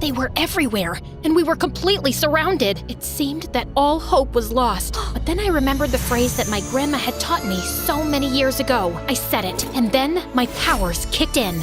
They were everywhere, and we were completely surrounded. It seemed that all hope was lost. But then I remembered the phrase that my grandma had taught me so many years ago. I said it, and then my powers kicked in.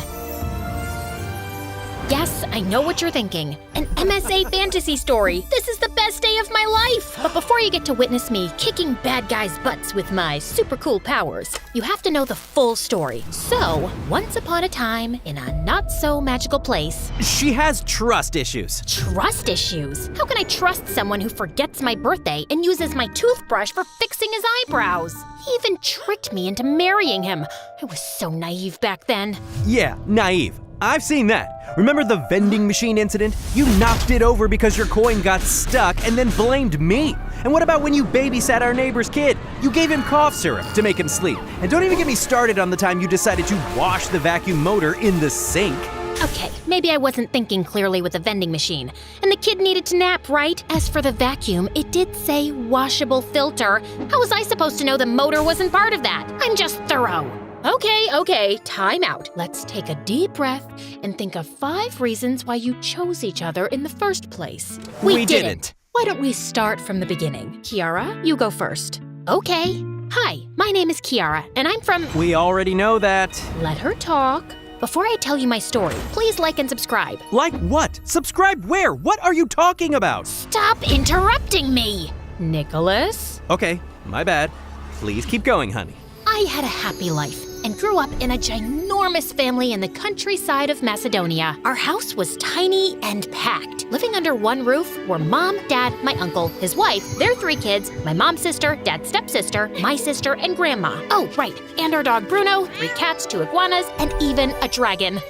Yes, I know what you're thinking. An MSA fantasy story. This is the best day of my life. But before you get to witness me kicking bad guys' butts with my super cool powers, you have to know the full story. So, once upon a time, in a not-so-magical place... She has trust issues. Trust issues? How can I trust someone who forgets my birthday and uses my toothbrush for fixing his eyebrows? He even tricked me into marrying him. I was so naive back then. Yeah, naive. I've seen that. Remember the vending machine incident? You knocked it over because your coin got stuck and then blamed me. And what about when you babysat our neighbor's kid? You gave him cough syrup to make him sleep. And don't even get me started on the time you decided to wash the vacuum motor in the sink. Okay, maybe I wasn't thinking clearly with the vending machine. And the kid needed to nap, right? As for the vacuum, it did say washable filter. How was I supposed to know the motor wasn't part of that? I'm just thorough. Okay, time out. Let's take a deep breath and think of 5 reasons why you chose each other in the first place. We didn't. Why don't we start from the beginning? Kiara, you go first. Okay. Hi, my name is Kiara, and I'm from... We already know that. Let her talk. Before I tell you my story, please like and subscribe. Like what? Subscribe where? What are you talking about? Stop interrupting me! Nicholas? Okay, my bad. Please keep going, honey. I had a happy life and grew up in a ginormous family in the countryside of Macedonia. Our house was tiny and packed. Living under one roof were Mom, Dad, my uncle, his wife, their 3 kids, my mom's sister, Dad's stepsister, my sister, and Grandma. Oh, right, and our dog Bruno, 3 cats, 2 iguanas, and even a dragon.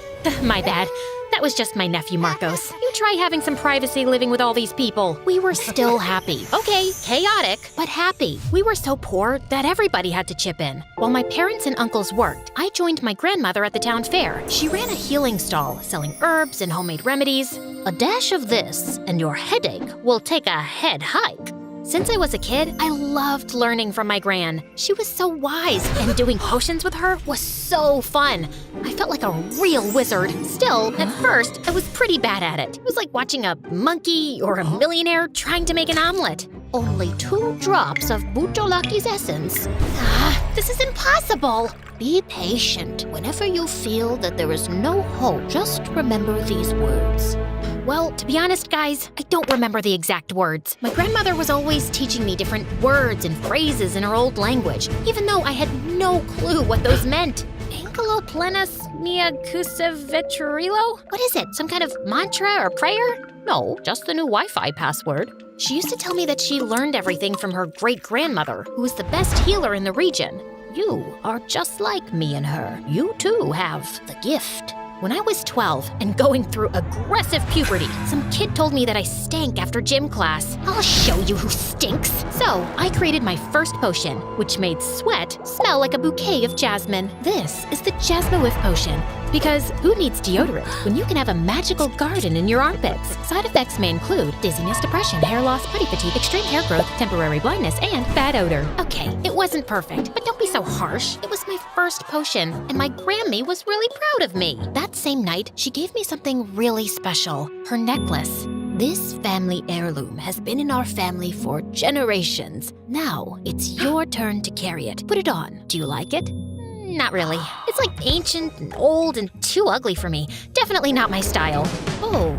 My bad. That was just my nephew Marcos. You try having some privacy living with all these people. We were still happy. Okay, chaotic, but happy. We were so poor that everybody had to chip in. While my parents and uncles worked, I joined my grandmother at the town fair. She ran a healing stall, selling herbs and homemade remedies. A dash of this, and your headache will take a head hike. Since I was a kid, I loved learning from my gran. She was so wise, and doing potions with her was so fun. I felt like a real wizard. Still, at first, I was pretty bad at it. It was like watching a monkey or a millionaire trying to make an omelet. Only 2 drops of Butolaki's essence. This is impossible. Be patient. Whenever you feel that there is no hope, just remember these words. Well, to be honest, guys, I don't remember the exact words. My grandmother was always teaching me different words and phrases in her old language, even though I had no clue what those meant. Angelo plenas mea cusevetrilo? What is it, some kind of mantra or prayer? No, just the new Wi-Fi password. She used to tell me that she learned everything from her great-grandmother, who was the best healer in the region. You are just like me and her. You too have the gift. When I was 12 and going through aggressive puberty, some kid told me that I stank after gym class. I'll show you who stinks. So I created my first potion, which made sweat smell like a bouquet of jasmine. This is the Jasmine Potion. Because who needs deodorant when you can have a magical garden in your armpits? Side effects may include dizziness, depression, hair loss, body fatigue, extreme hair growth, temporary blindness, and bad odor. Okay, it wasn't perfect, but don't be so harsh. It was my first potion, and my Grammy was really proud of me. That same night, she gave me something really special, her necklace. This family heirloom has been in our family for generations. Now, it's your turn to carry it. Put it on. Do you like it? Not really. It's like ancient and old and too ugly for me. Definitely not my style. Oh,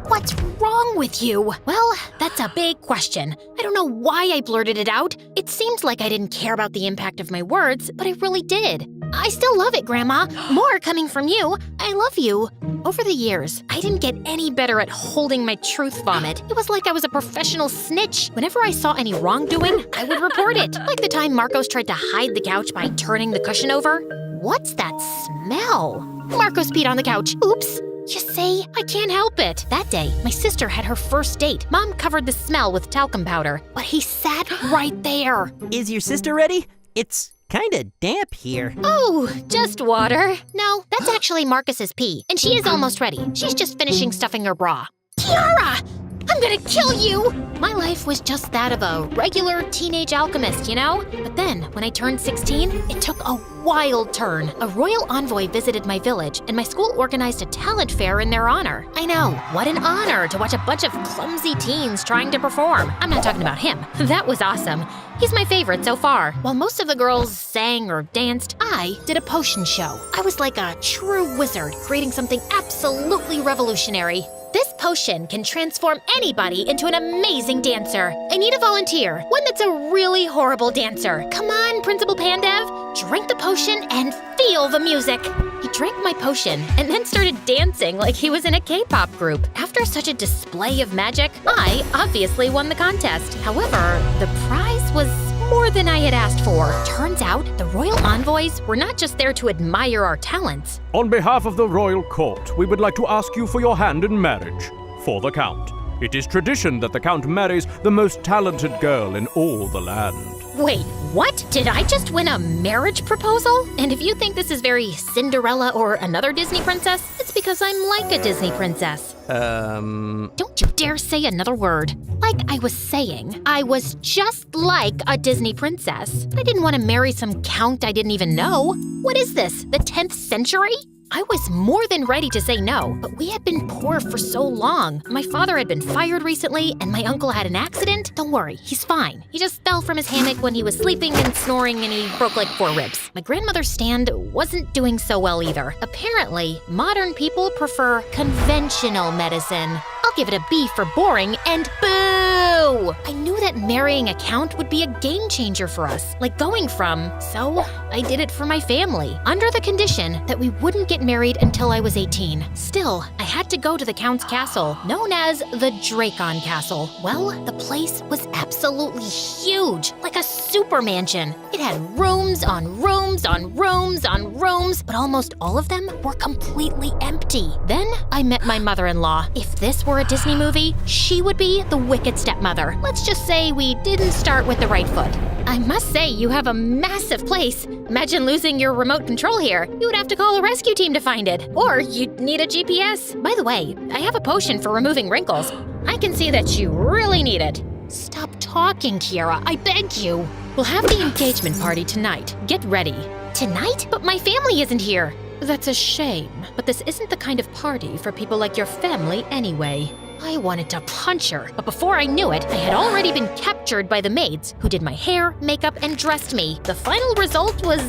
what's wrong with you? Well, that's a big question. I don't know why I blurted it out. It seemed like I didn't care about the impact of my words, but I really did. I still love it, Grandma. More coming from you. I love you. Over the years, I didn't get any better at holding my truth vomit. It was like I was a professional snitch. Whenever I saw any wrongdoing, I would report it. Like the time Marcos tried to hide the couch by turning the cushion over. What's that smell? Marcos peed on the couch. Oops. You see, I can't help it. That day, my sister had her first date. Mom covered the smell with talcum powder, but he sat right there. Is your sister ready? It's kinda damp here. Oh, just water. No, that's actually Marcus's pee, and she is almost ready. She's just finishing stuffing her bra. Kiara! I'm I'm gonna kill you! My life was just that of a regular teenage alchemist, you know? But then, when I turned 16, it took a wild turn. A royal envoy visited my village, and my school organized a talent fair in their honor. I know, what an honor to watch a bunch of clumsy teens trying to perform. I'm not talking about him. That was awesome. He's my favorite so far. While most of the girls sang or danced, I did a potion show. I was like a true wizard, creating something absolutely revolutionary. This potion can transform anybody into an amazing dancer. I need a volunteer, one that's a really horrible dancer. Come on, Principal Pandev, drink the potion and feel the music. He drank my potion and then started dancing like he was in a K-pop group. After such a display of magic, I obviously won the contest. However, the prize was more than I had asked for. Turns out, the royal envoys were not just there to admire our talents. On behalf of the royal court, we would like to ask you for your hand in marriage for the Count. It is tradition that the Count marries the most talented girl in all the land. Wait, what? Did I just win a marriage proposal? And if you think this is very Cinderella or another Disney princess, it's because I'm like a Disney princess. Don't you dare say another word. Like I was saying, I was just like a Disney princess. I didn't want to marry some count I didn't even know. What is this, the 10th century? I was more than ready to say no, but we had been poor for so long. My father had been fired recently, and my uncle had an accident. Don't worry, he's fine. He just fell from his hammock when he was sleeping and snoring, and he broke like 4 ribs. My grandmother's stand wasn't doing so well either. Apparently, modern people prefer conventional medicine. I'll give it a B for boring, and boo! I knew that marrying a count would be a game changer for us, like going from, so I did it for my family, under the condition that we wouldn't get married until I was 18. Still, I had to go to the Count's castle, known as the Dracon Castle. Well, the place was absolutely huge, like a super mansion. It had rooms on rooms on rooms on rooms, but almost all of them were completely empty. Then I met my mother-in-law. If this were a Disney movie, she would be the wicked stepmother. Let's just say we didn't start with the right foot. I must say, you have a massive place. Imagine losing your remote control here. You would have to call a rescue team to find it. Or you'd need a GPS. By the way, I have a potion for removing wrinkles. I can see that you really need it. Stop talking, Kiara. I beg you. We'll have the engagement party tonight. Get ready. Tonight? But my family isn't here. That's a shame, but this isn't the kind of party for people like your family anyway. I wanted to punch her, but before I knew it, I had already been captured by the maids who did my hair, makeup, and dressed me. The final result was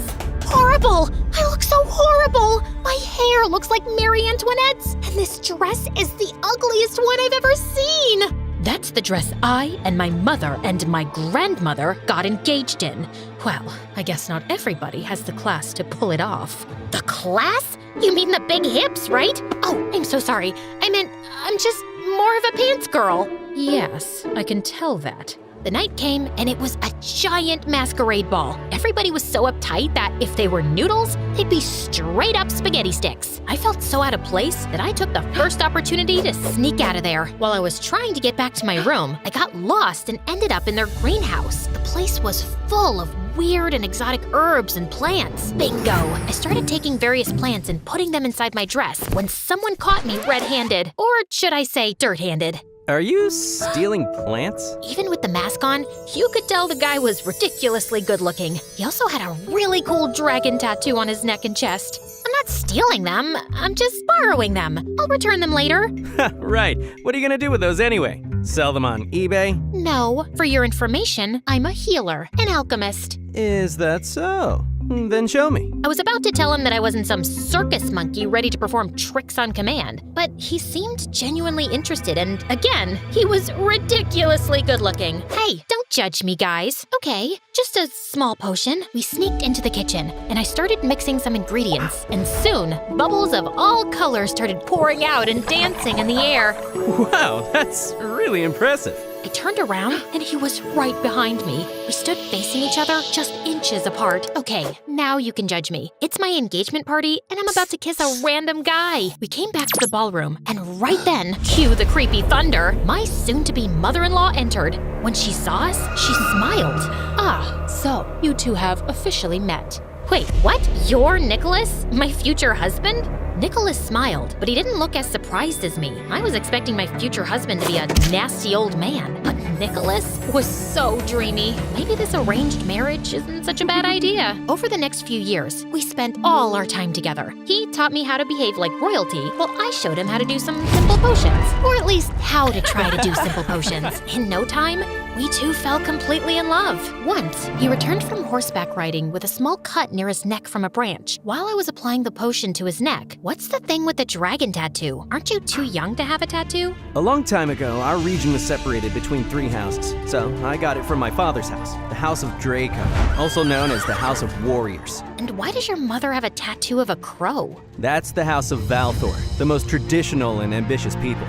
horrible. I look so horrible. My hair looks like Marie Antoinette's, and this dress is the ugliest one I've ever seen. That's the dress I and my mother and my grandmother got engaged in. Well, I guess not everybody has the class to pull it off. The class? You mean the big hips, right? Oh, I'm so sorry. I meant, I'm just more of a pants girl. Yes, I can tell that. The night came, and it was a giant masquerade ball. Everybody was so uptight that if they were noodles, they'd be straight up spaghetti sticks. I felt so out of place that I took the first opportunity to sneak out of there. While I was trying to get back to my room, I got lost and ended up in their greenhouse. The place was full of weird and exotic herbs and plants. Bingo! I started taking various plants and putting them inside my dress when someone caught me red-handed. Or should I say dirt-handed. Are you stealing plants? Even with the mask on, you could tell the guy was ridiculously good-looking. He also had a really cool dragon tattoo on his neck and chest. I'm not stealing them, I'm just borrowing them. I'll return them later. Right. What are you gonna do with those anyway? Sell them on eBay? No, for your information, I'm a healer, an alchemist. Is that so? Then show me. I was about to tell him that I wasn't some circus monkey ready to perform tricks on command, but he seemed genuinely interested, and again, he was ridiculously good-looking. Hey, don't judge me, guys. Okay, just a small potion. We sneaked into the kitchen, and I started mixing some ingredients, and soon, bubbles of all colors started pouring out and dancing in the air. Wow, that's really impressive. I turned around, and he was right behind me. We stood facing each other, just inches apart. Okay, now you can judge me. It's my engagement party, and I'm about to kiss a random guy. We came back to the ballroom, and right then, cue the creepy thunder, my soon-to-be mother-in-law entered. When she saw us, she smiled. Ah, so you two have officially met. Wait, what? You're Nicholas? My future husband? Nicholas smiled, but he didn't look as surprised as me. I was expecting my future husband to be a nasty old man, but Nicholas was so dreamy. Maybe this arranged marriage isn't such a bad idea. Over the next few years, we spent all our time together. He taught me how to behave like royalty, while I showed him how to do some simple potions. Or at least how to try to do simple potions. In no time, we two fell completely in love. Once, he returned from horseback riding with a small cut near his neck from a branch. While I was applying the potion to his neck, what's the thing with the dragon tattoo? Aren't you too young to have a tattoo? A long time ago, our region was separated between 3 houses, so I got it from my father's house, the House of Draco, also known as the House of Warriors. And why does your mother have a tattoo of a crow? That's the House of Valthor, the most traditional and ambitious people.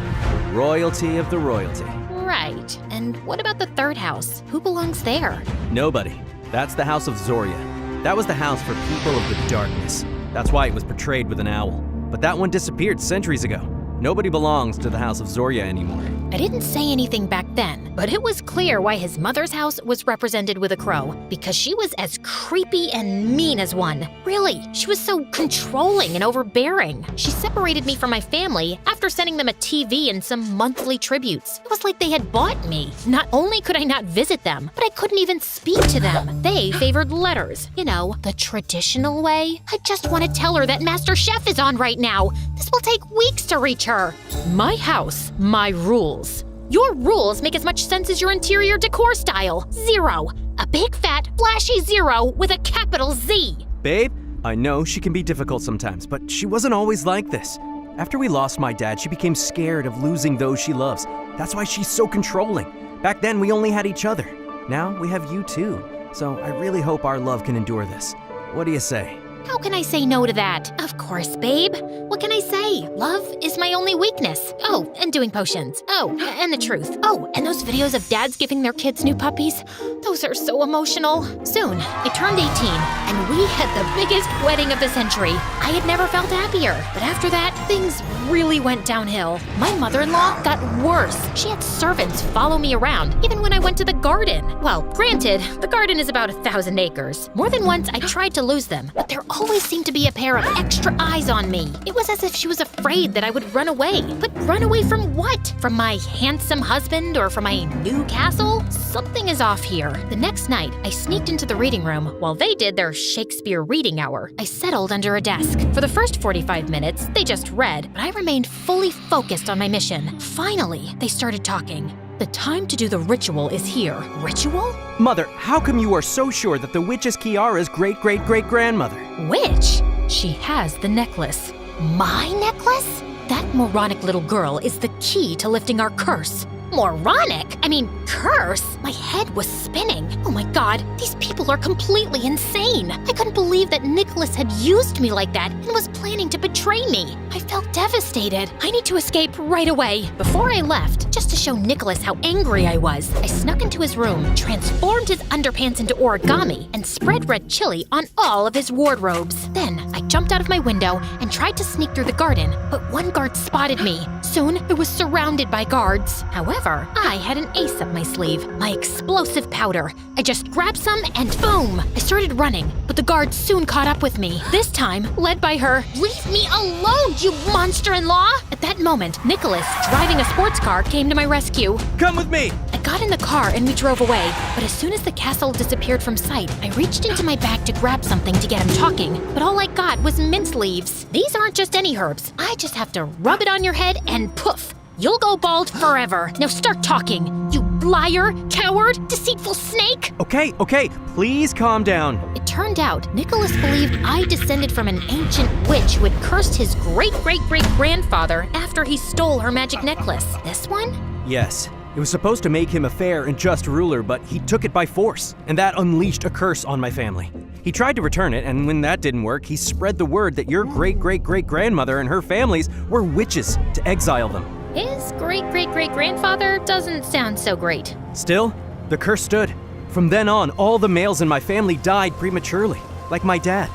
Royalty of the royalty. Right. And what about the third house? Who belongs there? Nobody. That's the House of Zoria. That was the house for people of the darkness. That's why it was portrayed with an owl. But that one disappeared centuries ago. Nobody belongs to the House of Zoria anymore. I didn't say anything back then, but it was clear why his mother's house was represented with a crow, because she was as creepy and mean as one. Really, she was so controlling and overbearing. She separated me from my family after sending them a TV and some monthly tributes. It was like they had bought me. Not only could I not visit them, but I couldn't even speak to them. They favored letters. You know, the traditional way. I just want to tell her that Master Chef is on right now. This will take weeks to reach her. My house, my rules. Your rules make as much sense as your interior decor style. 0. A big fat flashy 0 with a capital Z. Babe, I know she can be difficult sometimes, but she wasn't always like this. After we lost my dad, she became scared of losing those she loves. That's why she's so controlling. Back then, we only had each other. Now we have you too. So I really hope our love can endure this. What do you say? How can I say no to that? Of course, babe. What can I say? Love is my only weakness. Oh, and doing potions. Oh, and the truth. Oh, and those videos of dads giving their kids new puppies. Those are so emotional. Soon, I turned 18, and we had the biggest wedding of the century. I had never felt happier. But after that, things really went downhill. My mother-in-law got worse. She had servants follow me around, even when I went to the garden. Well, granted, the garden is about 1,000 acres. More than once, I tried to lose them, but there always seemed to be a pair of extra eyes on me. It was as if she was afraid that I would run away. But run away from what? From my handsome husband or from my new castle? Something is off here. The next night, I sneaked into the reading room while they did their Shakespeare reading hour. I settled under a desk. For the first 45 minutes, they just read, but I remained fully focused on my mission. Finally, they started talking. The time to do the ritual is here. Ritual? Mother, how come you are so sure that the witch is Kiara's great-great-great-grandmother? Witch? She has the necklace. My necklace? That moronic little girl is the key to lifting our curse. Moronic? I mean, curse? My head was spinning. Oh my god, these people are completely insane. I couldn't believe that Nicholas had used me like that and was planning to betray me. I felt devastated. I need to escape right away. Before I left, just to show Nicholas how angry I was, I snuck into his room, transformed his underpants into origami, and spread red chili on all of his wardrobes. Then, I jumped out of my window and tried to sneak through the garden, but one guard spotted me. Soon, I was surrounded by guards. However, I had an ace up my sleeve, my explosive powder. I just grabbed some and boom! I started running, but the guards soon caught up with me. This time, led by her. Leave me alone, you monster-in-law! At that moment, Nicholas, driving a sports car, came to my rescue. Come with me! I got in the car and we drove away, but as soon as the castle disappeared from sight, I reached into my bag to grab something to get him talking, but all I got was mint leaves. These aren't just any herbs. I just have to rub it on your head and poof! You'll go bald forever. Now start talking, you liar, coward, deceitful snake! Okay, please calm down. It turned out Nicholas believed I descended from an ancient witch who had cursed his great-great-great-grandfather after he stole her magic necklace. This one? Yes. It was supposed to make him a fair and just ruler, but he took it by force, and that unleashed a curse on my family. He tried to return it, and when that didn't work, he spread the word that your great-great-great-grandmother and her families were witches to exile them. His great-great-great-grandfather doesn't sound so great. Still, the curse stood. From then on, all the males in my family died prematurely, like my dad.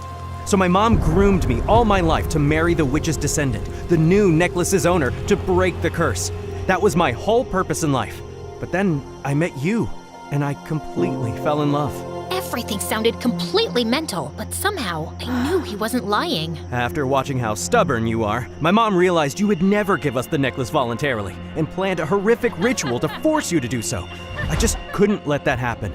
So my mom groomed me all my life to marry the witch's descendant, the new necklace's owner, to break the curse. That was my whole purpose in life. But then I met you, and I completely fell in love. Everything sounded completely mental, but somehow I knew he wasn't lying. After watching how stubborn you are, my mom realized you would never give us the necklace voluntarily and planned a horrific ritual to force you to do so. I just couldn't let that happen.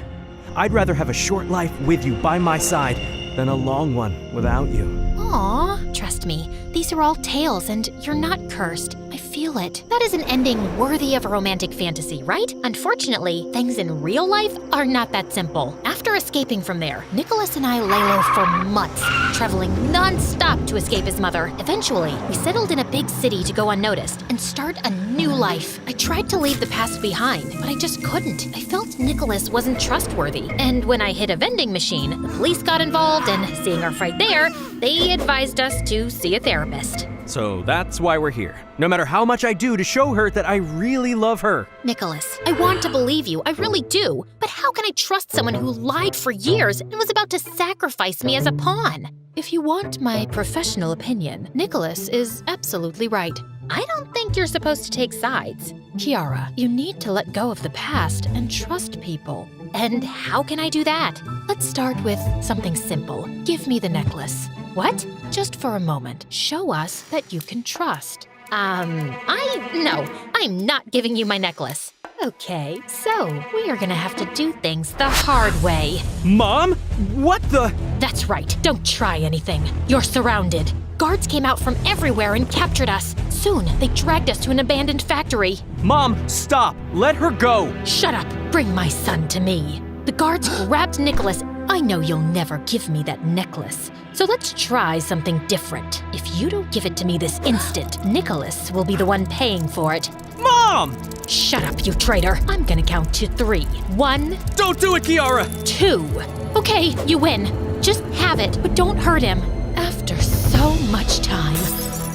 I'd rather have a short life with you by my side than a long one without you. Aw, trust me, these are all tales and you're not cursed. I feel it. That is an ending worthy of a romantic fantasy, right? Unfortunately, things in real life are not that simple. After escaping from there, Nicholas and I lay low for months, traveling non-stop to escape his mother. Eventually, we settled in a big city to go unnoticed and start a new life. I tried to leave the past behind, but I just couldn't. I felt Nicholas wasn't trustworthy. And when I hit a vending machine, the police got involved, and seeing our fight there, they advised us to see a therapist. So that's why we're here. No matter how much I do to show her that I really love her. Nicholas, I want to believe you, I really do. But how can I trust someone who lied for years and was about to sacrifice me as a pawn? If you want my professional opinion, Nicholas is absolutely right. I don't think you're supposed to take sides. Kiara, you need to let go of the past and trust people. And how can I do that? Let's start with something simple. Give me the necklace. What? Just for a moment, show us that you can trust. No, I'm not giving you my necklace. Okay, so we are gonna have to do things the hard way. Mom? What the? That's right, don't try anything. You're surrounded. Guards came out from everywhere and captured us. Soon, they dragged us to an abandoned factory. Mom, stop! Let her go! Shut up! Bring my son to me. The guards grabbed Nicholas. I know you'll never give me that necklace. So let's try something different. If you don't give it to me this instant, Nicholas will be the one paying for it. Mom! Shut up, you traitor. I'm gonna count to 3. 1, Don't do it, Kiara! 2. Okay, you win. Just have it, but don't hurt him. After so much time,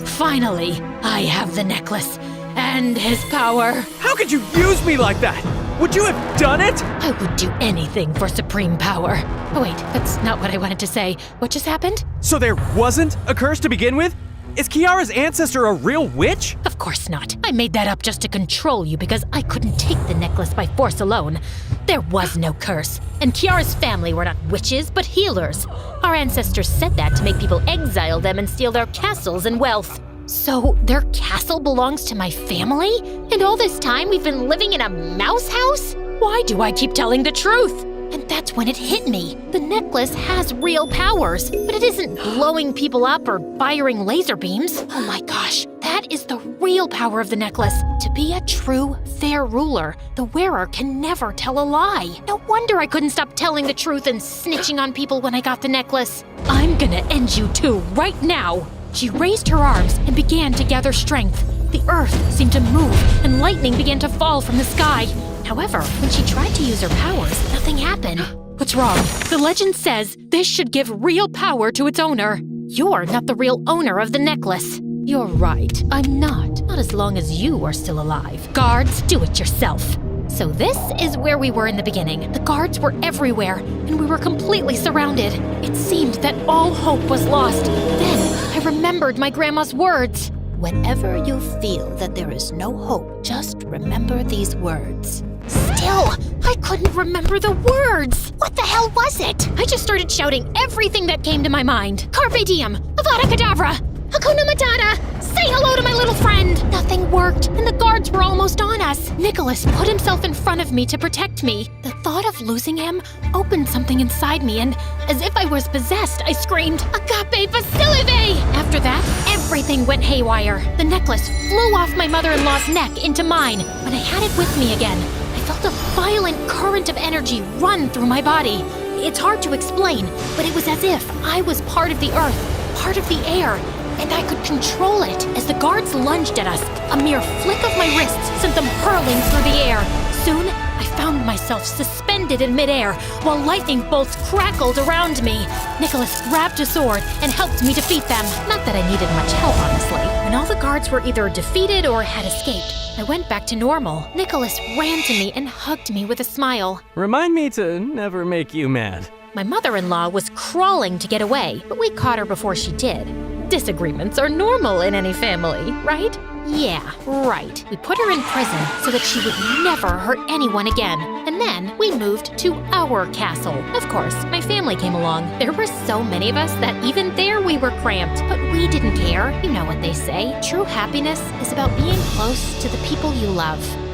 finally, I have the necklace and his power. How could you use me like that? Would you have done it? I would do anything for supreme power. Oh wait, that's not what I wanted to say. What just happened? So there wasn't a curse to begin with? Is Kiara's ancestor a real witch? Of course not. I made that up just to control you because I couldn't take the necklace by force alone. There was no curse, and Kiara's family were not witches, but healers. Our ancestors said that to make people exile them and steal their castles and wealth. So their castle belongs to my family? And all this time we've been living in a mouse house? Why do I keep telling the truth? And that's when it hit me. The necklace has real powers, but it isn't blowing people up or firing laser beams. Oh my gosh, that is the real power of the necklace. To be a true, fair ruler, the wearer can never tell a lie. No wonder I couldn't stop telling the truth and snitching on people when I got the necklace. I'm gonna end you two right now. She raised her arms and began to gather strength. The earth seemed to move, and lightning began to fall from the sky. However, when she tried to use her powers, nothing happened. What's wrong? The legend says this should give real power to its owner. You're not the real owner of the necklace. You're right, I'm not. Not as long as you are still alive. Guards, do it yourself. So this is where we were in the beginning. The guards were everywhere, and we were completely surrounded. It seemed that all hope was lost. Then I remembered my grandma's words. Whenever you feel that there is no hope, just remember these words. Still, I couldn't remember the words. What the hell was it? I just started shouting everything that came to my mind. Carpe diem, Avada Kedavra, Hakuna Matata, say hello to my little friend. Nothing worked, and the guards were almost on us. Nicholas put himself in front of me to protect me. The thought of losing him opened something inside me, and as if I was possessed, I screamed, Agape Basilive! After that, everything went haywire. The necklace flew off my mother-in-law's neck into mine. When I had it with me again, I felt a violent current of energy run through my body. It's hard to explain, but it was as if I was part of the earth, part of the air, and I could control it. As the guards lunged at us, a mere flick of my wrists sent them hurling through the air. Soon, I found myself suspended in midair, while lightning bolts crackled around me. Nicholas grabbed a sword and helped me defeat them. Not that I needed much help, honestly. When all the guards were either defeated or had escaped, I went back to normal. Nicholas ran to me and hugged me with a smile. Remind me to never make you mad. My mother-in-law was crawling to get away, but we caught her before she did. Disagreements are normal in any family, right? Yeah, right. We put her in prison so that she would never hurt anyone again. And then we moved to our castle. Of course, my family came along. There were so many of us that even there we were cramped. But we didn't care. You know what they say. True happiness is about being close to the people you love.